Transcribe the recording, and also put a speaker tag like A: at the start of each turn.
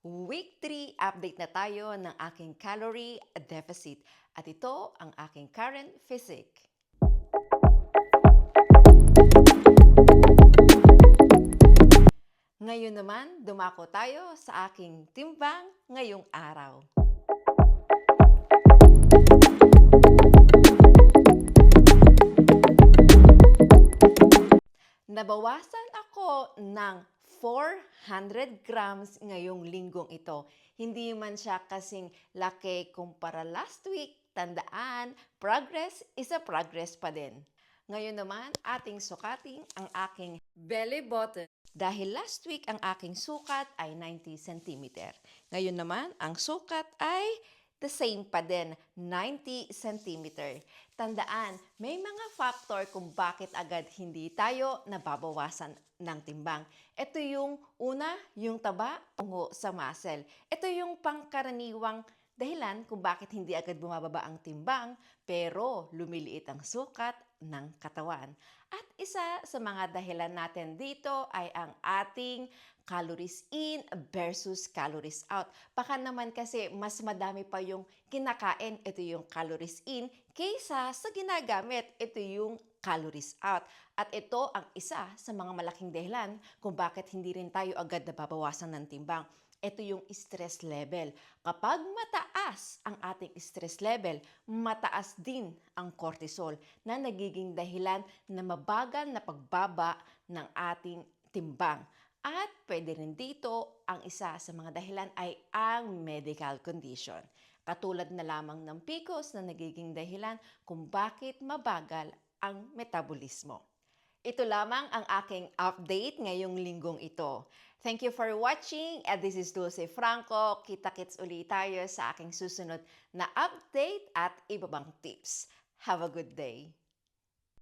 A: Week 3 update na tayo ng aking calorie deficit at ito ang aking current physique. Ngayon naman, dumako tayo sa aking timbang ngayong araw. Nabawasan ako ng 400 grams ngayong linggong ito. Hindi man siya kasing laki kumpara last week. Tandaan, progress is a progress pa din. Ngayon naman, ating sukating ang aking belly button. Dahil last week ang aking sukat ay 90 cm. Ngayon naman, ang sukat ay the same pa din, 90 cm. Tandaan, may mga factor kung bakit agad hindi tayo nababawasan ng timbang. Ito yung una, yung taba, tungo sa muscle. Ito yung pangkaraniwang dahilan kung bakit hindi agad bumababa ang timbang pero lumiliit ang sukat ng katawan. At isa sa mga dahilan natin dito ay ang ating calories in versus calories out. Baka naman kasi mas madami pa yung kinakain, ito yung calories in, kaysa sa ginagamit, ito yung calories out. At ito ang isa sa mga malaking dahilan kung bakit hindi rin tayo agad nababawasan ng timbang. Ito yung stress level. Kapag mataas ang ating stress level, mataas din ang cortisol na nagiging dahilan na mabagal na pagbaba ng ating timbang. At pwede rin dito, ang isa sa mga dahilan ay ang medical condition. Katulad na lamang ng PCOS na nagiging dahilan kung bakit mabagal ang metabolismo. Ito lamang ang aking update ngayong linggong ito. Thank you for watching. And this is Dulce Franco. Kita-kits ulit tayo sa aking susunod na update at iba pang tips. Have a good day.